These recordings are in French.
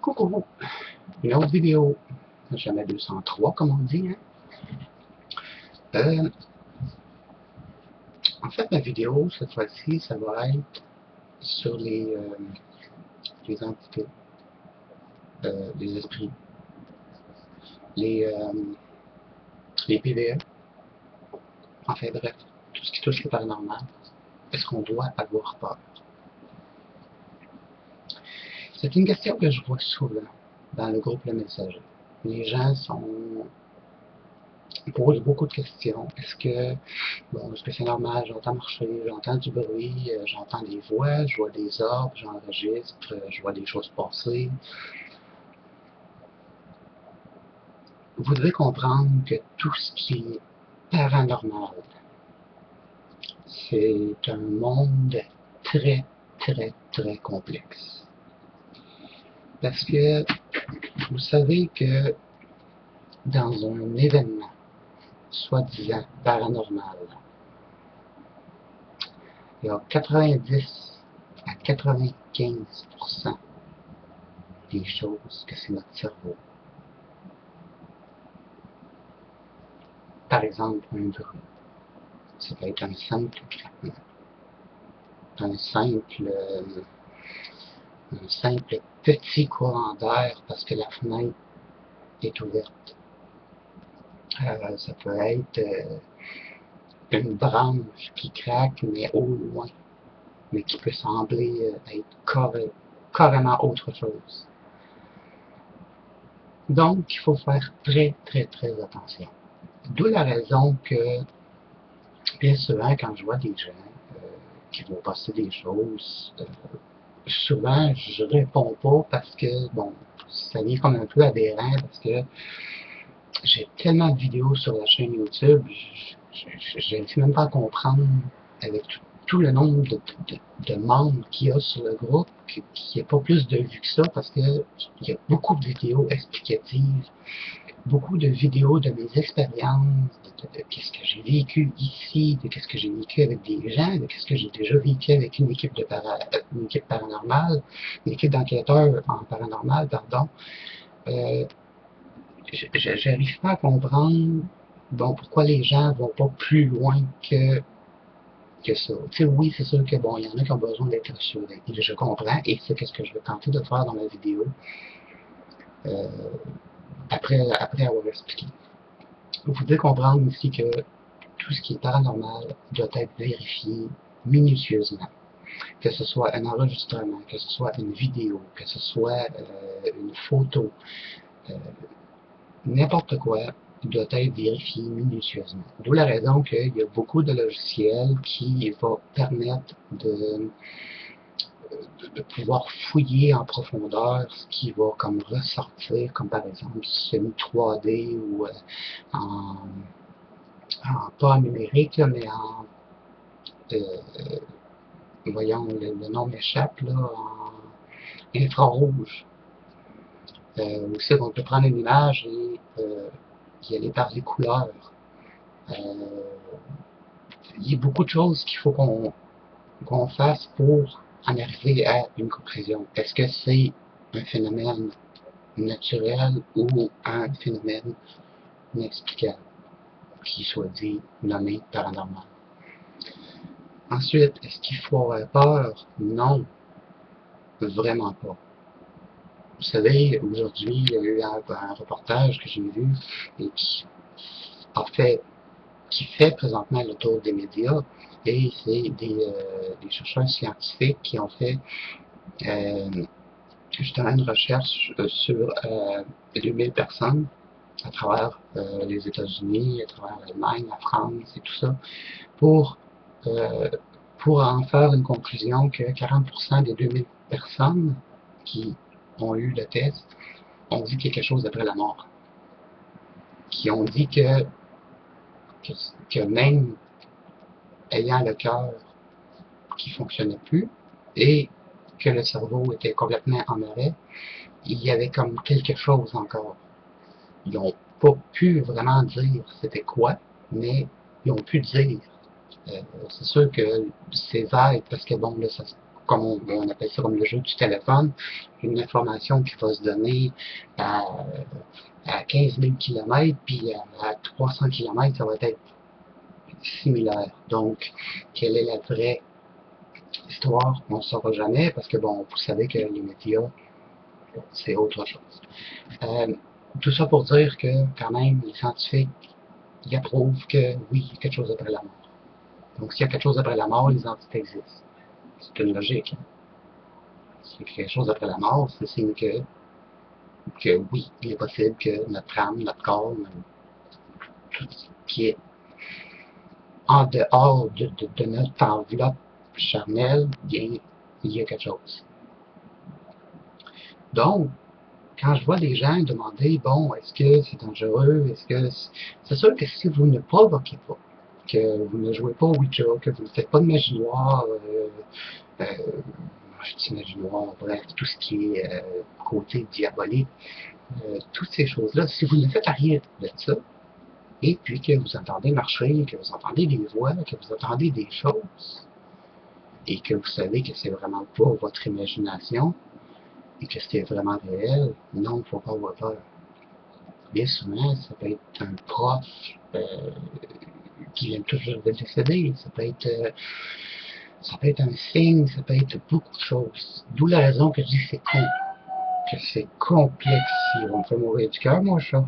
Coucou! Une autre vidéo. Jamais 203, comme on dit. Hein? Euh, en fait, ma vidéo, cette fois-ci, ça va être sur les entités, les esprits, les, euh, les PVE. Enfin bref, tout ce qui touche le paranormal. Est-ce qu'on doit avoir peur? C'est une question que je vois souvent dans le groupe Le Messager. Les gens posent beaucoup de questions. Est-ce que c'est normal? J'entends marcher, j'entends du bruit, j'entends des voix, je vois des orbes, j'enregistre, je vois des choses passer. Vous devez comprendre que tout ce qui est paranormal, c'est un monde très, très, très complexe. Parce que vous savez que dans un événement, soi-disant paranormal, il y a 90 à 95% des choses que c'est notre cerveau. Par exemple, un bruit. Ça peut être un simple craquement, un simple petit courant d'air parce que la fenêtre est ouverte. Ça peut être une branche qui craque, mais au loin, mais qui peut sembler être carrément autre chose. Donc, il faut faire très, très, très attention. D'où la raison que, bien souvent, quand je vois des gens qui vont passer des choses, souvent, je réponds pas parce que, bon, ça devient comme un peu aberrant parce que j'ai tellement de vidéos sur la chaîne YouTube, je n'arrive même pas à comprendre avec tout le nombre de membres qu'il y a sur le groupe qu'il n'y ait pas plus de vues que ça parce que il y a beaucoup de vidéos explicatives, beaucoup de vidéos de mes expériences, de qu'est-ce que j'ai vécu ici, de qu'est-ce que j'ai vécu avec des gens, de qu'est-ce que j'ai déjà vécu avec une équipe paranormale, une équipe d'enquêteurs en paranormal, pardon. Euh, J'arrive pas à comprendre bon, pourquoi les gens vont pas plus loin que ça. Tu sais, oui, c'est sûr que bon, il y en a qui ont besoin d'être rassurés. Et je comprends, et c'est ce que je vais tenter de faire dans ma vidéo euh, après avoir expliqué. Vous devez comprendre aussi que tout ce qui est paranormal doit être vérifié minutieusement. Que ce soit un enregistrement, que ce soit une vidéo, que ce soit une photo, euh, n'importe quoi doit être vérifié minutieusement. D'où la raison qu'il y a beaucoup de logiciels qui vont permettre de pouvoir fouiller en profondeur ce qui va comme ressortir, comme par exemple semi 3D ou en, pas en numérique, là, mais en voyons, le nom m'échappe, là, en infrarouge. Aussi, on peut prendre une image et y aller par les couleurs. Euh, il y a beaucoup de choses qu'il faut qu'on fasse pour en arriver à une conclusion. Est-ce que c'est un phénomène naturel ou un phénomène inexplicable, qui soit dit, nommé paranormal? Ensuite, est-ce qu'il faut avoir peur? Non, vraiment pas. Vous savez, aujourd'hui, il y a eu un reportage que j'ai vu et qui fait présentement le tour des médias, et c'est des chercheurs scientifiques qui ont fait justement une recherche sur 2000 personnes à travers les États-Unis, à travers l'Allemagne, la France et tout ça, pour, euh, pour en faire une conclusion que 40% des 2000 personnes qui ont eu le test ont dit quelque chose après la mort. Qui ont dit que même ayant le cœur qui fonctionnait plus et que le cerveau était complètement en arrêt, il y avait comme quelque chose encore. Ils n'ont pas pu vraiment dire c'était quoi, mais ils ont pu dire. C'est sûr que c'est vague parce que bon, là, on appelle ça comme le jeu du téléphone, une information qui va se donner à, à 15 000 km, puis à 300 km, ça va être similaire. Donc, quelle est la vraie histoire? On ne saura jamais, parce que, bon, vous savez que les médias, c'est autre chose. Euh, tout ça pour dire que, quand même, les scientifiques, ils approuvent que, oui, il y a quelque chose après la mort. Donc, s'il y a quelque chose après la mort, les entités existent. C'est une logique. Hein? S'il y a quelque chose après la mort, c'est signe que oui, il est possible que notre âme, notre corps, tout ce qui est en dehors de notre enveloppe charnelle, bien, il y a quelque chose. Donc, quand je vois des gens demander, bon, est-ce que c'est dangereux, est-ce que c'est sûr que si vous ne provoquez pas, que vous ne jouez pas au Ouija, que vous ne faites pas de magie noire, euh, je dis magie noire, bref, tout ce qui est côté diabolique, toutes ces choses-là, si vous ne faites rien de ça, et puis que vous entendez marcher, que vous entendez des voix, que vous entendez des choses, et que vous savez que c'est vraiment pas votre imagination, et que c'est vraiment réel, non, il ne faut pas avoir peur. Bien souvent, ça peut être un prof qui vient toujours de décéder, ça peut être un signe, ça peut être beaucoup de choses. D'où la raison que je dis que c'est complexe. Ils vont me faire mourir du cœur, moi, ça.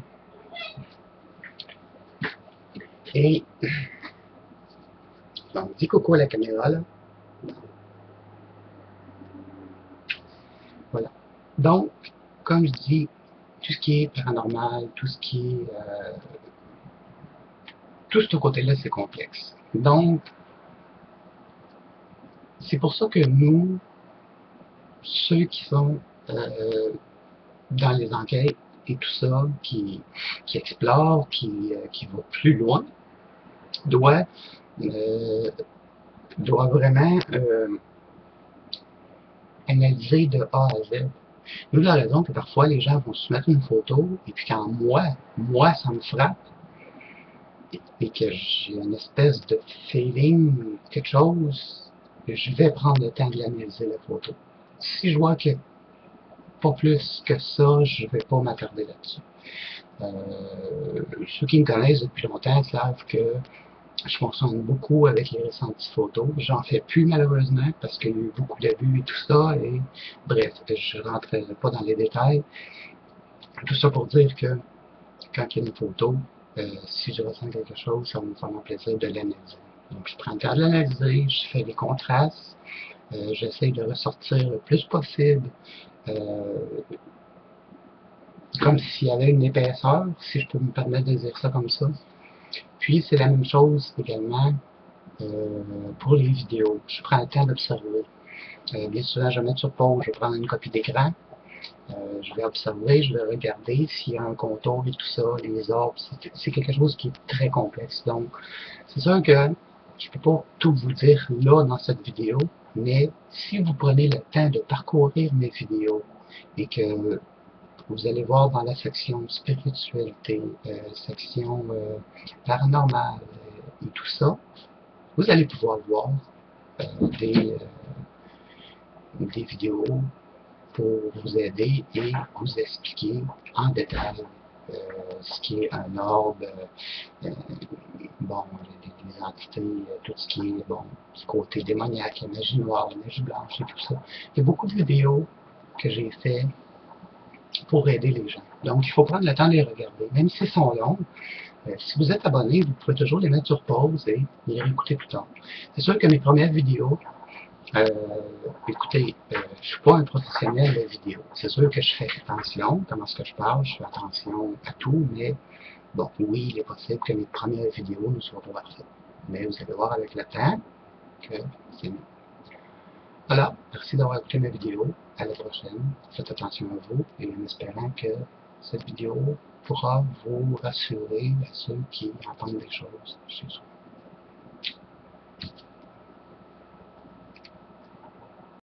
Et, donc, dis coucou à la caméra, là. Voilà. Donc, comme je dis, tout ce qui est paranormal, tout ce qui est... tout ce côté-là, c'est complexe. Donc, c'est pour ça que nous, ceux qui sont dans les enquêtes et tout ça, qui explorent, qui vont plus loin, doivent vraiment analyser de A à Z. Nous, la raison que parfois les gens vont se mettre une photo, et puis quand moi, ça me frappe, et que j'ai une espèce de feeling, quelque chose, je vais prendre le temps de l'analyser, la photo. Si je vois que pas plus que ça, je vais pas m'attarder là-dessus. Ceux qui me connaissent depuis longtemps savent que je fonctionne beaucoup avec les ressentis photos. J'en fais plus malheureusement parce qu'il y a eu beaucoup d'abus et tout ça. Et bref, je ne rentrerai pas dans les détails. Tout ça pour dire que quand il y a une photo, si je ressens quelque chose, ça va me faire mon plaisir de l'analyser. Donc je prends le temps de l'analyser, je fais des contrastes, j'essaie de ressortir le plus possible, euh, comme s'il y avait une épaisseur, si je peux me permettre de dire ça comme ça. Puis c'est la même chose également pour les vidéos. Je prends le temps d'observer. Bien souvent, je vais mettre sur pause, je vais prendre une copie d'écran, je vais observer, je vais regarder s'il y a un contour et tout ça, les orbes, c'est quelque chose qui est très complexe. Donc, c'est sûr que je ne peux pas tout vous dire là dans cette vidéo, mais si vous prenez le temps de parcourir mes vidéos et que vous allez voir dans la section spiritualité, section paranormale et tout ça, vous allez pouvoir voir euh, des, des vidéos pour vous aider et vous expliquer en détail ce qui est un orbe, bon, les entités, tout ce qui est, bon, du côté démoniaque, la magie noire, la magie blanche et tout ça. Il y a beaucoup de vidéos que j'ai fait pour aider les gens. Donc, il faut prendre le temps de les regarder, même si elles sont longues. Si vous êtes abonné, vous pouvez toujours les mettre sur pause et les réécouter plus tard. C'est sûr que mes premières vidéos, écoutez, je ne suis pas un professionnel de vidéo. C'est sûr que je fais attention, comment est-ce que je parle, je fais attention à tout, mais bon, oui, il est possible que mes premières vidéos ne soient pas parfaites. Mais vous allez voir avec le temps que c'est mieux. Voilà, merci d'avoir écouté ma vidéo. À la prochaine. Faites attention à vous et en espérant que cette vidéo pourra vous rassurer à ceux qui entendent des choses chez eux.